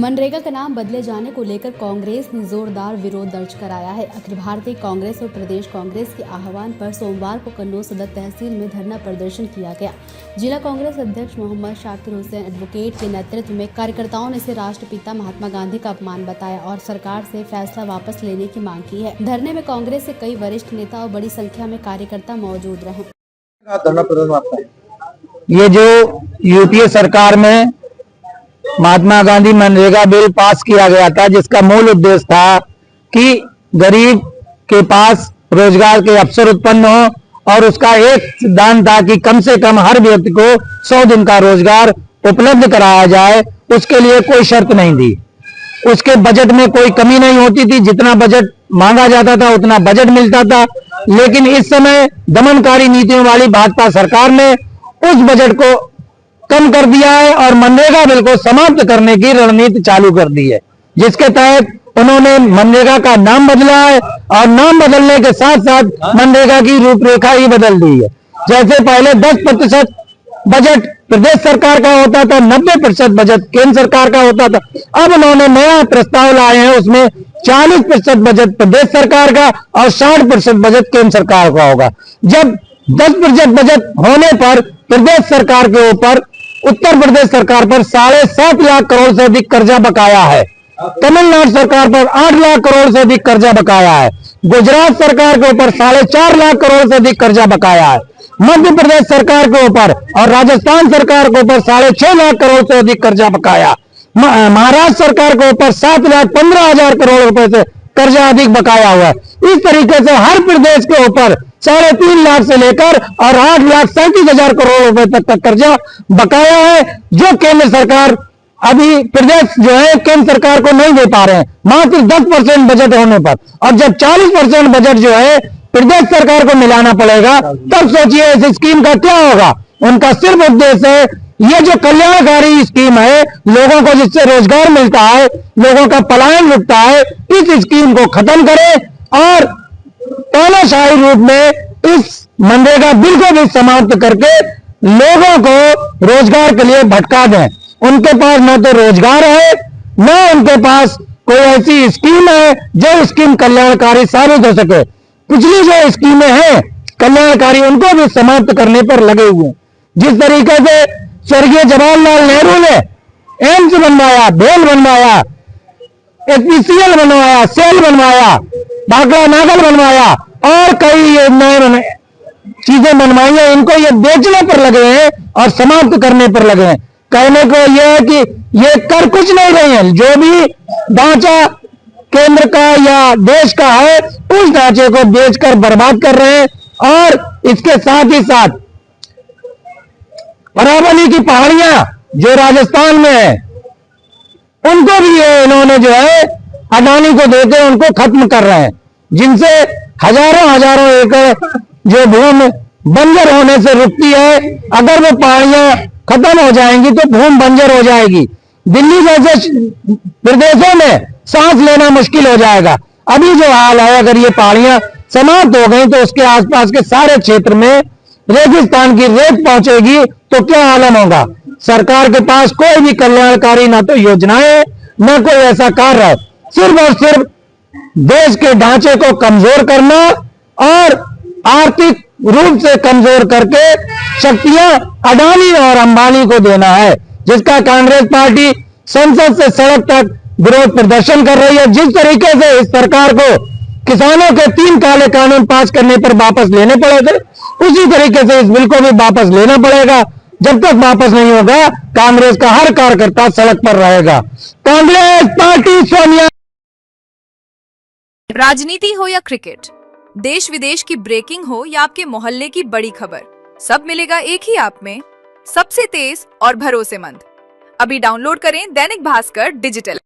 मनरेगा का नाम बदले जाने को लेकर कांग्रेस ने जोरदार विरोध दर्ज कराया है। अखिल भारतीय कांग्रेस और प्रदेश कांग्रेस के आह्वान पर सोमवार को कन्नौज सदर तहसील में धरना प्रदर्शन किया गया। जिला कांग्रेस अध्यक्ष मोहम्मद शाकिर हुसैन एडवोकेट के नेतृत्व में कार्यकर्ताओं ने इसे राष्ट्रपिता महात्मा गांधी का अपमान बताया और सरकार से फैसला वापस लेने की मांग की है। धरने में कांग्रेस से कई वरिष्ठ नेता और बड़ी संख्या में कार्यकर्ता मौजूद रहे। ये जो यूपीए सरकार में महात्मा गांधी मनरेगा बिल पास किया गया था, जिसका मूल उद्देश्य था कि गरीब के पास रोजगार के अवसर उत्पन्न हो और उसका एक सिद्धांत था कि कम से कम हर व्यक्ति को 100 दिन का रोजगार उपलब्ध कराया जाए। उसके लिए कोई शर्त नहीं थी, उसके बजट में कोई कमी नहीं होती थी, जितना बजट मांगा जाता था उतना बजट मिलता था। लेकिन इस समय दमनकारी नीतियों वाली भाजपा सरकार ने उस बजट को कम कर दिया है और मनरेगा बिल को समाप्त करने की रणनीति चालू कर दी है, जिसके तहत उन्होंने मनरेगा का नाम बदला है और नाम बदलने के साथ साथ मनरेगा की रूपरेखा ही बदल दी है। जैसे पहले 10% बजट प्रदेश सरकार का होता था, 90% बजट केंद्र सरकार का होता था। अब उन्होंने नया प्रस्ताव लाए हैं, उसमें 40% बजट प्रदेश सरकार का और 60% बजट केंद्र सरकार का होगा। जब 10% बजट होने पर प्रदेश सरकार के ऊपर उत्तर प्रदेश सरकार पर 7.5 लाख करोड़ से अधिक कर्जा बकाया है, तमिलनाडु सरकार पर 8 लाख करोड़ से अधिक कर्जा बकाया है, गुजरात सरकार के ऊपर 4.5 लाख करोड़ से अधिक कर्जा बकाया है, मध्य प्रदेश सरकार के ऊपर और राजस्थान सरकार के ऊपर 6.5 लाख करोड़ से अधिक कर्जा बकाया, महाराष्ट्र सरकार के ऊपर 7,15,000 करोड़ रुपए से कर्जा अधिक बकाया हुआ है। इस तरीके से हर प्रदेश के ऊपर 3.5 लाख से लेकर और 8,37,000 करोड़ रुपए तक का कर्जा बकाया है, जो केंद्र सरकार अभी प्रदेश जो है केंद्र सरकार को नहीं दे पा रहे हैं, मात्र 10% बजट होने पर। और जब 40% बजट जो है प्रदेश सरकार को मिलाना पड़ेगा, तब सोचिए इस स्कीम का क्या होगा। उनका सिर्फ उद्देश्य है, ये जो कल्याणकारी स्कीम है, लोगों को जिससे रोजगार मिलता है, लोगों का पलायन रुकता है, इस स्कीम को खत्म करें और तानाशाही रूप में इस मनरेगा बिल को भी समाप्त करके लोगों को रोजगार के लिए भटका दें। उनके पास न तो रोजगार है, न उनके पास कोई ऐसी स्कीम है जो स्कीम कल्याणकारी साबित हो सके। पिछली जो स्कीमें हैं कल्याणकारी, उनको भी समाप्त करने पर लगे हुए हैं। जिस तरीके से स्वर्गीय जवाहरलाल नेहरू ने एम्स बनवाया, भेल बनवाया, एचपीसीएल बनवाया, सेल बनवाया, भाखड़ा नागल बनवाया और कई नए चीजें बनवाई हैं, इनको ये बेचने पर लगे हैं और समाप्त करने पर लगे हैं। कहने को यह है कि ये कर कुछ नहीं रहे हैं, जो भी ढांचा केंद्र का या देश का है उस ढांचे को बेचकर बर्बाद कर रहे हैं। और इसके साथ ही साथ अरावली की पहाड़ियां जो राजस्थान में है, उनको भी ये इन्होंने जो है अडानी को देते उनको खत्म कर रहे हैं, जिनसे हजारों एकड़ जो भूमि बंजर होने से रुकती है। अगर वो पहाड़ियां खत्म हो जाएंगी तो भूमि बंजर हो जाएगी। दिल्ली जैसे प्रदेशों में सांस लेना मुश्किल हो जाएगा। अभी जो हाल है, अगर ये पहाड़ियां समाप्त हो गई तो उसके आसपास के सारे क्षेत्र में रेगिस्तान की रेत पहुंचेगी, तो क्या आलम होगा। सरकार के पास कोई भी कल्याणकारी ना तो योजनाएं न कोई ऐसा कार्य है, सिर्फ और सिर्फ देश के ढांचे को कमजोर करना और आर्थिक रूप से कमजोर करके शक्तियां अडानी और अंबानी को देना है, जिसका कांग्रेस पार्टी संसद से सड़क तक विरोध प्रदर्शन कर रही है। जिस तरीके से इस सरकार को किसानों के 3 काले कानून पास करने पर वापस लेने पड़े थे, उसी तरीके से इस बिल को भी वापस लेना पड़ेगा। जब तक वापस नहीं होगा, कांग्रेस का हर कार्यकर्ता सड़क पर रहेगा। कांग्रेस पार्टी सोनिया। राजनीति हो या क्रिकेट, देश विदेश की ब्रेकिंग हो या आपके मोहल्ले की बड़ी खबर, सब मिलेगा एक ही ऐप में, सबसे तेज और भरोसेमंद। अभी डाउनलोड करें दैनिक भास्कर डिजिटल।